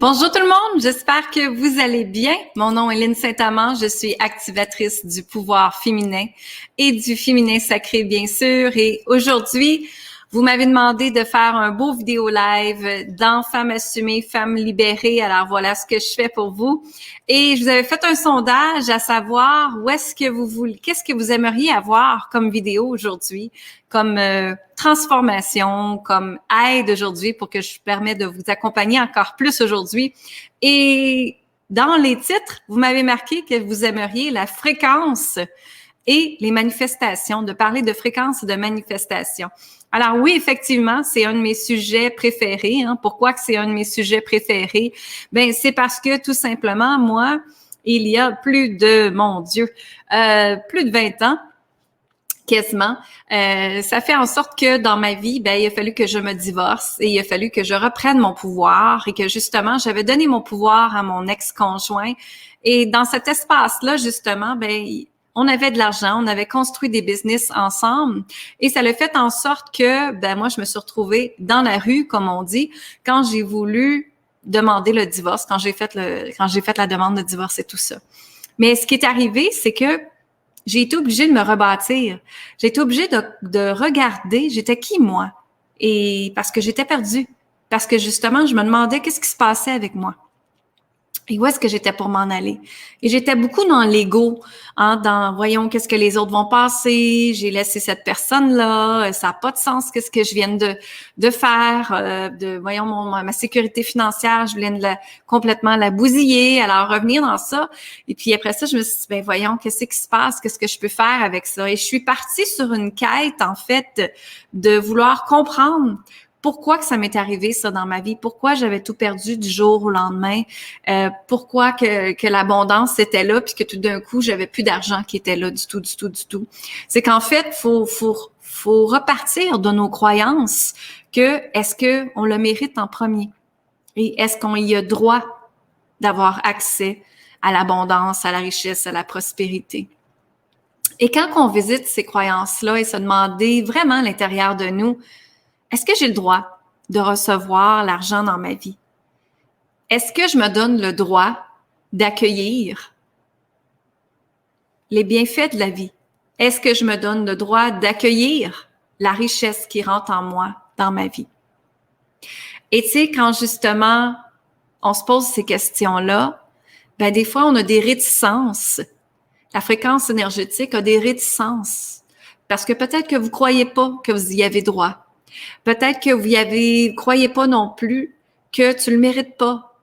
Bonjour tout le monde, j'espère que vous allez bien. Mon nom est Lynne Saint-Amand, je suis activatrice du pouvoir féminin et du féminin sacré bien sûr. Et aujourd'hui, vous m'avez demandé de faire un beau vidéo live dans Femmes assumées, Femmes libérées. Alors voilà ce que je fais pour vous. Et je vous avais fait un sondage à savoir où est-ce que vous voulez, qu'est-ce que vous aimeriez avoir comme vidéo aujourd'hui, comme transformation, comme aide aujourd'hui pour que je vous permette de vous accompagner encore plus aujourd'hui. Et dans les titres, vous m'avez marqué que vous aimeriez la fréquence et les manifestations, de parler de fréquence et de manifestation. Alors oui, effectivement, c'est un de mes sujets préférés. Pourquoi que c'est un de mes sujets préférés? Ben c'est parce que tout simplement, moi, il y a plus de 20 ans, quasiment, ça fait en sorte que dans ma vie, il a fallu que je me divorce et il a fallu que je reprenne mon pouvoir et que justement, j'avais donné mon pouvoir à mon ex-conjoint. Et dans cet espace-là, justement, on avait de l'argent, on avait construit des business ensemble et ça l'a fait en sorte que, moi, je me suis retrouvée dans la rue, comme on dit, quand j'ai voulu demander le divorce, quand j'ai fait la demande de divorce et tout ça. Mais ce qui est arrivé, c'est que j'ai été obligée de me rebâtir. J'ai été obligée de regarder, j'étais qui moi? Et parce que j'étais perdue. Parce que justement, je me demandais qu'est-ce qui se passait avec moi. Et où est-ce que j'étais pour m'en aller? Et j'étais beaucoup dans l'ego, dans voyons qu'est-ce que les autres vont passer, j'ai laissé cette personne-là, ça n'a pas de sens qu'est-ce que je viens de faire, voyons ma sécurité financière, je viens de complètement la bousiller, alors revenir dans ça. Et puis après ça, je me suis dit, voyons, qu'est-ce qui se passe, qu'est-ce que je peux faire avec ça? Et je suis partie sur une quête, en fait, de vouloir comprendre pourquoi que ça m'est arrivé, ça, dans ma vie? Pourquoi j'avais tout perdu du jour au lendemain? Pourquoi que l'abondance était là puis que tout d'un coup, j'avais plus d'argent qui était là du tout. C'est qu'en fait, faut repartir de nos croyances que est-ce que on le mérite en premier? Et est-ce qu'on y a droit d'avoir accès à l'abondance, à la richesse, à la prospérité? Et quand on visite ces croyances-là et se demander vraiment à l'intérieur de nous, est-ce que j'ai le droit de recevoir l'argent dans ma vie? Est-ce que je me donne le droit d'accueillir les bienfaits de la vie? Est-ce que je me donne le droit d'accueillir la richesse qui rentre en moi dans ma vie? Et tu sais, quand justement on se pose ces questions-là, des fois on a des réticences. La fréquence énergétique a des réticences parce que peut-être que vous croyez pas que vous y avez droit. Peut-être que vous croyez pas non plus que tu le mérites pas,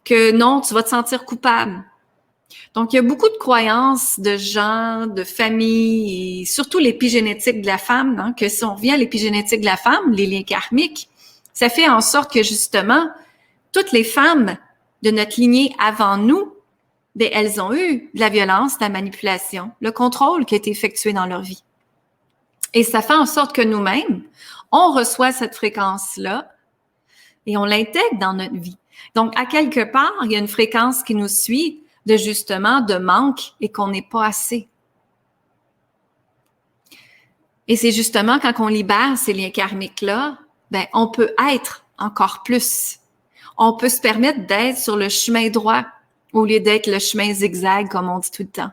que non, tu vas te sentir coupable. Donc, il y a beaucoup de croyances de gens, de familles, et surtout l'épigénétique de la femme, que si on revient à l'épigénétique de la femme, les liens karmiques, ça fait en sorte que justement, toutes les femmes de notre lignée avant nous, elles ont eu de la violence, de la manipulation, le contrôle qui a été effectué dans leur vie. Et ça fait en sorte que nous-mêmes, on reçoit cette fréquence-là et on l'intègre dans notre vie. Donc, à quelque part, il y a une fréquence qui nous suit de justement de manque et qu'on n'est pas assez. Et c'est justement quand on libère ces liens karmiques-là, on peut être encore plus. On peut se permettre d'être sur le chemin droit au lieu d'être le chemin zigzag, comme on dit tout le temps.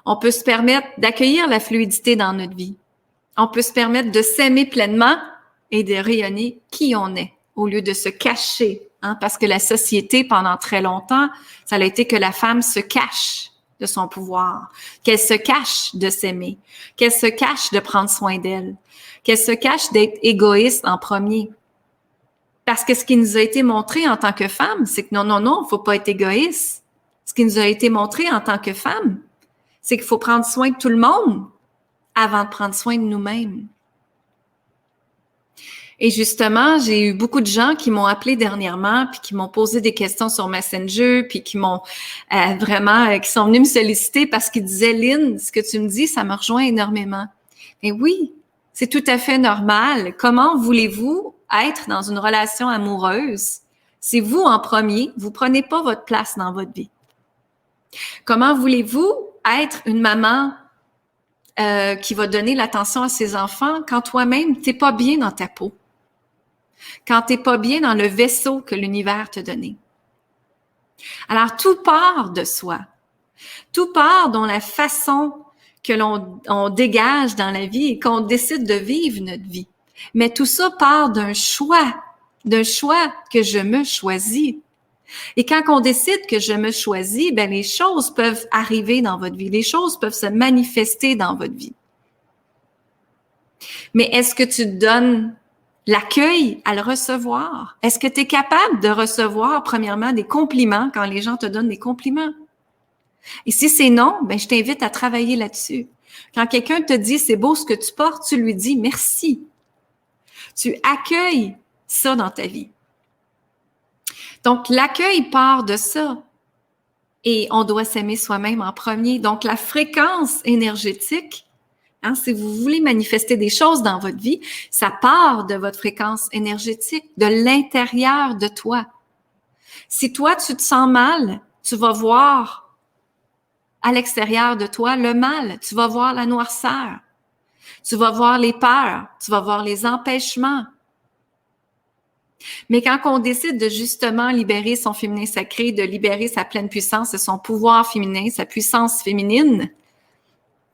On peut se permettre d'accueillir la fluidité dans notre vie. On peut se permettre de s'aimer pleinement et de rayonner qui on est au lieu de se cacher. Parce que la société, pendant très longtemps, ça a été que la femme se cache de son pouvoir, qu'elle se cache de s'aimer, qu'elle se cache de prendre soin d'elle, qu'elle se cache d'être égoïste en premier. Parce que ce qui nous a été montré en tant que femme, c'est que non, faut pas être égoïste. Ce qui nous a été montré en tant que femme, c'est qu'il faut prendre soin de tout le monde avant de prendre soin de nous-mêmes. Et justement, j'ai eu beaucoup de gens qui m'ont appelé dernièrement, puis qui m'ont posé des questions sur Messenger, puis qui m'ont qui sont venus me solliciter parce qu'ils disaient « Lynne, ce que tu me dis, ça me rejoint énormément. » Et oui, c'est tout à fait normal. Comment voulez-vous être dans une relation amoureuse si vous, en premier, vous prenez pas votre place dans votre vie? Comment voulez-vous être une maman qui va donner l'attention à ses enfants quand toi-même, t'es pas bien dans ta peau? quand tu n'es pas bien dans le vaisseau que l'univers t'a donné. Alors, tout part de soi. Tout part dans la façon que on dégage dans la vie et qu'on décide de vivre notre vie. Mais tout ça part d'un choix que je me choisis. Et quand on décide que je me choisis, ben les choses peuvent arriver dans votre vie, les choses peuvent se manifester dans votre vie. Mais est-ce que tu donnes l'accueil à le recevoir? Est-ce que tu es capable de recevoir, premièrement, des compliments quand les gens te donnent des compliments? Et si c'est non, ben je t'invite à travailler là-dessus. Quand quelqu'un te dit « c'est beau ce que tu portes », tu lui dis « merci ». Tu accueilles ça dans ta vie. Donc, l'accueil part de ça. Et on doit s'aimer soi-même en premier. Donc, la fréquence énergétique, si vous voulez manifester des choses dans votre vie, ça part de votre fréquence énergétique, de l'intérieur de toi. Si toi, tu te sens mal, tu vas voir à l'extérieur de toi le mal. Tu vas voir la noirceur. Tu vas voir les peurs. Tu vas voir les empêchements. Mais quand on décide de justement libérer son féminin sacré, de libérer sa pleine puissance et son pouvoir féminin, sa puissance féminine,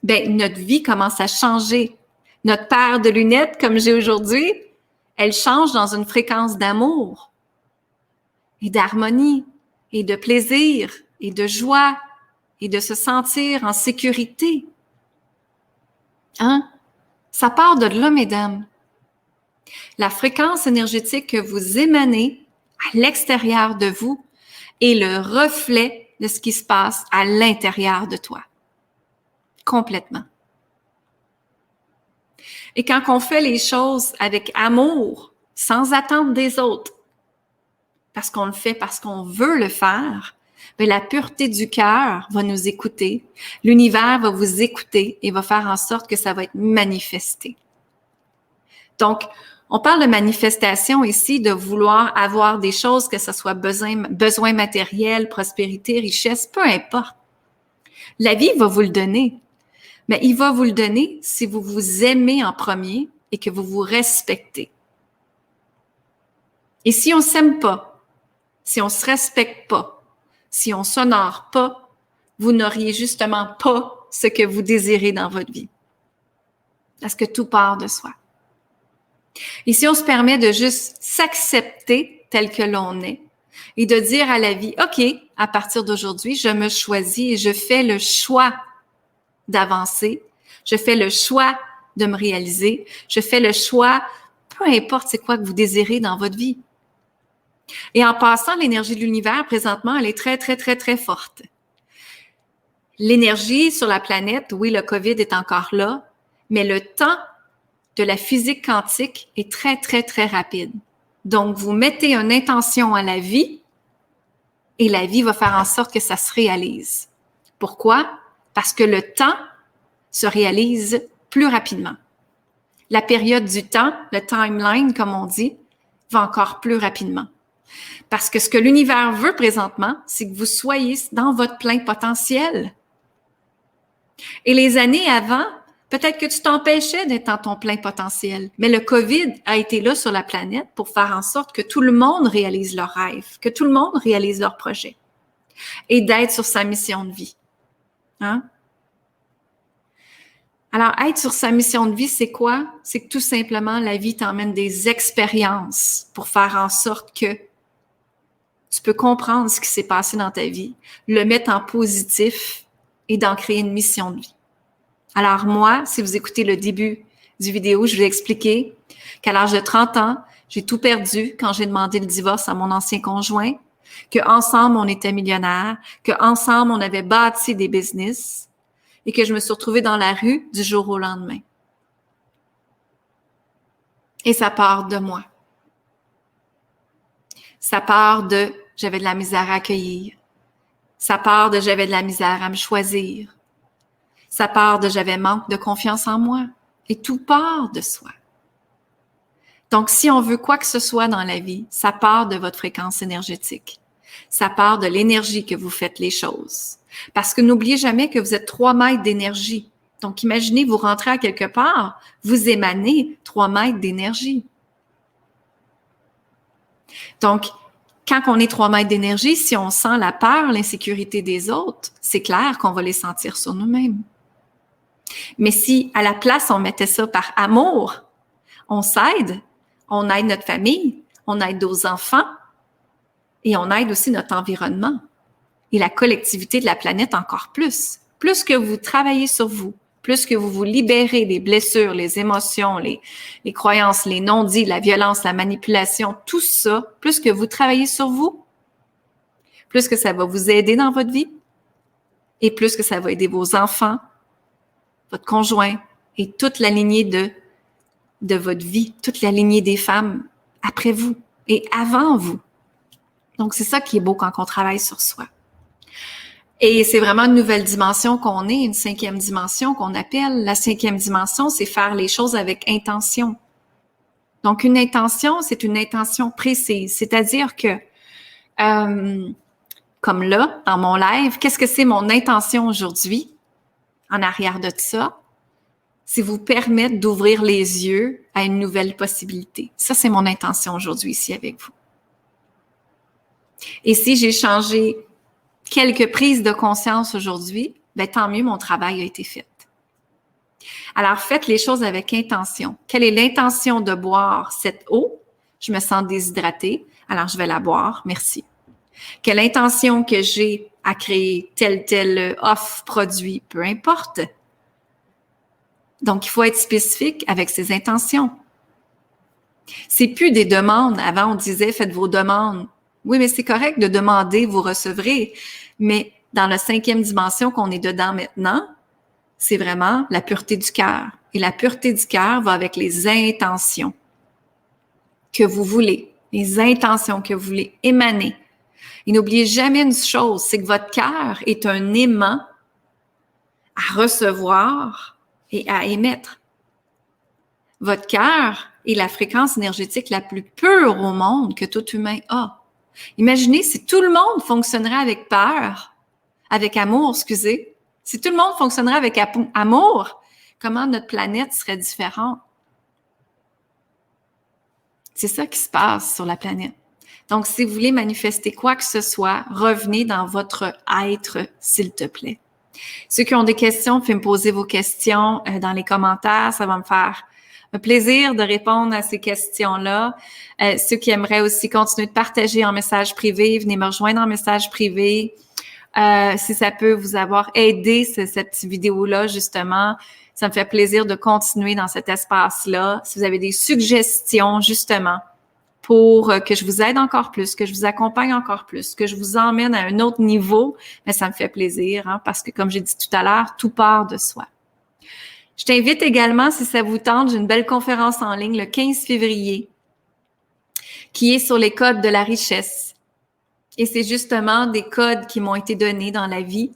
ben notre vie commence à changer. Notre paire de lunettes, comme j'ai aujourd'hui, elle change dans une fréquence d'amour et d'harmonie et de plaisir et de joie et de se sentir en sécurité. Ça part de là, mesdames. La fréquence énergétique que vous émanez à l'extérieur de vous est le reflet de ce qui se passe à l'intérieur de toi. Complètement. Et quand on fait les choses avec amour, sans attendre des autres, parce qu'on le fait parce qu'on veut le faire, bien, la pureté du cœur va nous écouter, l'univers va vous écouter et va faire en sorte que ça va être manifesté. Donc, on parle de manifestation ici, de vouloir avoir des choses, que ce soit besoin matériel, prospérité, richesse, peu importe. La vie va vous le donner. Mais il va vous le donner si vous vous aimez en premier et que vous vous respectez. Et si on s'aime pas, si on se respecte pas, si on s'honore pas, vous n'auriez justement pas ce que vous désirez dans votre vie. Parce que tout part de soi. Et si on se permet de juste s'accepter tel que l'on est et de dire à la vie, OK, à partir d'aujourd'hui, je me choisis et je fais le choix d'avancer, je fais le choix de me réaliser, je fais le choix, peu importe c'est quoi que vous désirez dans votre vie. Et en passant, l'énergie de l'univers, présentement, elle est très, très, très, très forte. L'énergie sur la planète, oui, le COVID est encore là, mais le temps de la physique quantique est très, très, très rapide. Donc, vous mettez une intention à la vie et la vie va faire en sorte que ça se réalise. Pourquoi? Parce que le temps se réalise plus rapidement. La période du temps, le timeline, comme on dit, va encore plus rapidement. Parce que ce que l'univers veut présentement, c'est que vous soyez dans votre plein potentiel. Et les années avant, peut-être que tu t'empêchais d'être dans ton plein potentiel. Mais le COVID a été là sur la planète pour faire en sorte que tout le monde réalise leurs rêves, que tout le monde réalise leurs projets et d'être sur sa mission de vie. Alors, être sur sa mission de vie, c'est quoi? C'est que tout simplement, la vie t'emmène des expériences pour faire en sorte que tu peux comprendre ce qui s'est passé dans ta vie, le mettre en positif et d'en créer une mission de vie. Alors moi, si vous écoutez le début du vidéo, je vous ai expliqué qu'à l'âge de 30 ans, j'ai tout perdu quand j'ai demandé le divorce à mon ancien conjoint, qu'ensemble, on était millionnaires, qu'ensemble, on avait bâti des business et que je me suis retrouvée dans la rue du jour au lendemain. Et ça part de moi. Ça part de « j'avais de la misère à accueillir ». Ça part de « j'avais de la misère à me choisir ». Ça part de « j'avais manque de confiance en moi ». Et tout part de soi. Donc, si on veut quoi que ce soit dans la vie, ça part de votre fréquence énergétique. Ça part de l'énergie que vous faites les choses. Parce que n'oubliez jamais que vous êtes 3 mètres d'énergie. Donc, imaginez, vous rentrez à quelque part, vous émanez 3 mètres d'énergie. Donc, quand on est 3 mètres d'énergie, si on sent la peur, l'insécurité des autres, c'est clair qu'on va les sentir sur nous-mêmes. Mais si, à la place, on mettait ça par amour, on s'aide, on aide notre famille, on aide nos enfants et on aide aussi notre environnement et la collectivité de la planète encore plus. Plus que vous travaillez sur vous, plus que vous vous libérez des blessures, les émotions, les croyances, les non-dits, la violence, la manipulation, tout ça, plus que vous travaillez sur vous, plus que ça va vous aider dans votre vie et plus que ça va aider vos enfants, votre conjoint et toute la lignée de votre vie, toute la lignée des femmes après vous et avant vous. Donc, c'est ça qui est beau quand on travaille sur soi. Et c'est vraiment une nouvelle dimension qu'on est, une 5e dimension qu'on appelle. La 5e dimension, c'est faire les choses avec intention. Donc, une intention, c'est une intention précise. C'est-à-dire que, comme là, dans mon live, qu'est-ce que c'est mon intention aujourd'hui? En arrière de ça, c'est vous permettre d'ouvrir les yeux à une nouvelle possibilité. Ça, c'est mon intention aujourd'hui ici avec vous. Et si j'ai changé quelques prises de conscience aujourd'hui, ben tant mieux, mon travail a été fait. Alors, faites les choses avec intention. Quelle est l'intention de boire cette eau? Je me sens déshydratée, alors je vais la boire, merci. Quelle intention que j'ai à créer tel offre, produit, peu importe. Donc, il faut être spécifique avec ses intentions. C'est plus des demandes. Avant, on disait, faites vos demandes. Oui, mais c'est correct de demander, vous recevrez. Mais dans la 5e dimension qu'on est dedans maintenant, c'est vraiment la pureté du cœur. Et la pureté du cœur va avec les intentions que vous voulez, les intentions que vous voulez émaner. Et n'oubliez jamais une chose, c'est que votre cœur est un aimant à recevoir et à émettre. Votre cœur est la fréquence énergétique la plus pure au monde que tout humain a. Imaginez si tout le monde fonctionnerait avec peur, avec amour, excusez. Si tout le monde fonctionnerait avec amour, comment notre planète serait différente? C'est ça qui se passe sur la planète. Donc, si vous voulez manifester quoi que ce soit, revenez dans votre être, s'il te plaît. Ceux qui ont des questions, pouvez me poser vos questions dans les commentaires. Ça va me faire un plaisir de répondre à ces questions-là. Ceux qui aimeraient aussi continuer de partager en message privé, venez me rejoindre en message privé. Si ça peut vous avoir aidé, cette petite vidéo-là, justement, ça me fait plaisir de continuer dans cet espace-là. Si vous avez des suggestions, justement, pour que je vous aide encore plus, que je vous accompagne encore plus, que je vous emmène à un autre niveau, mais ça me fait plaisir, hein, parce que comme j'ai dit tout à l'heure, tout part de soi. Je t'invite également, si ça vous tente, j'ai une belle conférence en ligne le 15 février qui est sur les codes de la richesse. Et c'est justement des codes qui m'ont été donnés dans la vie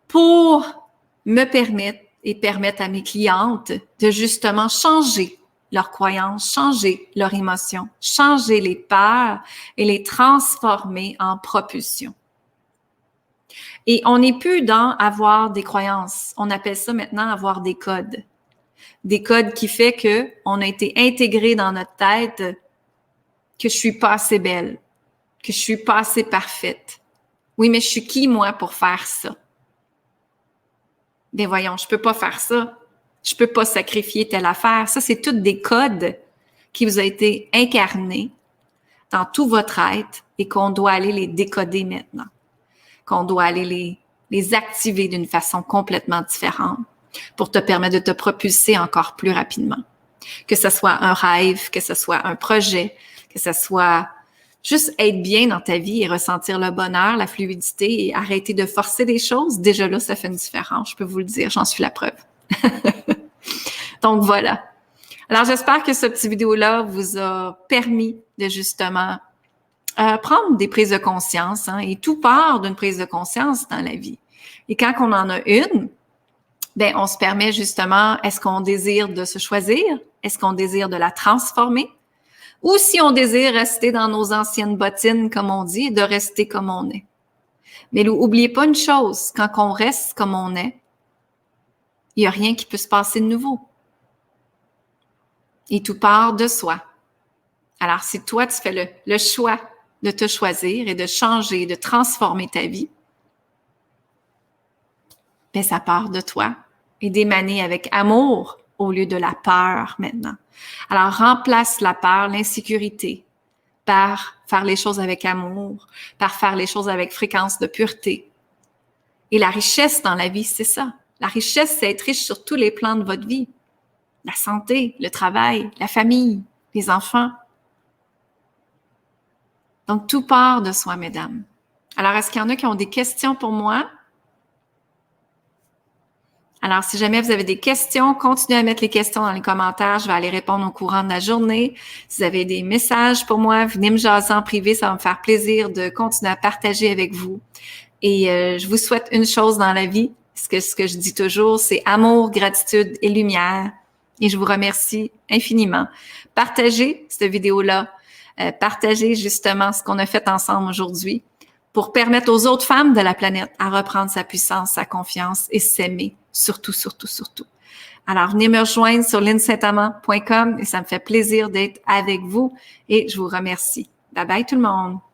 pour me permettre et permettre à mes clientes de justement changer leurs croyances, changer leurs émotions, changer les peurs et les transformer en propulsion. Et on n'est plus dans avoir des croyances. On appelle ça maintenant avoir des codes. Des codes qui fait que on a été intégré dans notre tête que je suis pas assez belle, que je suis pas assez parfaite. Oui, mais je suis qui, moi, pour faire ça? Ben voyons, je peux pas faire ça. Je peux pas sacrifier telle affaire. Ça, c'est tous des codes qui vous ont été incarnés dans tout votre être et qu'on doit aller les décoder maintenant. Qu'on doit aller les activer d'une façon complètement différente pour te permettre de te propulser encore plus rapidement. Que ce soit un rêve, que ce soit un projet, que ce soit juste être bien dans ta vie et ressentir le bonheur, la fluidité et arrêter de forcer des choses. Déjà là, ça fait une différence, je peux vous le dire, j'en suis la preuve. Donc voilà. Alors j'espère que cette petite vidéo-là vous a permis de justement prendre des prises de conscience, hein, et tout part d'une prise de conscience dans la vie. Et quand on en a une, ben on se permet justement, est-ce qu'on désire de se choisir? Est-ce qu'on désire de la transformer? Ou si on désire rester dans nos anciennes bottines, comme on dit, de rester comme on est. Mais n'oubliez pas une chose, quand on reste comme on est, il n'y a rien qui peut se passer de nouveau. Et tout part de soi. Alors, si toi, tu fais le choix de te choisir et de changer, de transformer ta vie, ben ça part de toi et d'émaner avec amour au lieu de la peur maintenant. Alors, remplace la peur, l'insécurité par faire les choses avec amour, par faire les choses avec fréquence de pureté. Et la richesse dans la vie, c'est ça. La richesse, c'est être riche sur tous les plans de votre vie. La santé, le travail, la famille, les enfants. Donc, tout part de soi, mesdames. Alors, est-ce qu'il y en a qui ont des questions pour moi? Alors, si jamais vous avez des questions, continuez à mettre les questions dans les commentaires. Je vais aller répondre au courant de la journée. Si vous avez des messages pour moi, venez me jaser en privé. Ça va me faire plaisir de continuer à partager avec vous. Et je vous souhaite une chose dans la vie. Ce que je dis toujours, c'est amour, gratitude et lumière. Et je vous remercie infiniment. Partagez cette vidéo-là. Partagez justement ce qu'on a fait ensemble aujourd'hui pour permettre aux autres femmes de la planète à reprendre sa puissance, sa confiance et s'aimer. Surtout, surtout, surtout. Alors, venez me rejoindre sur linsaintamant.com et ça me fait plaisir d'être avec vous et je vous remercie. Bye bye tout le monde!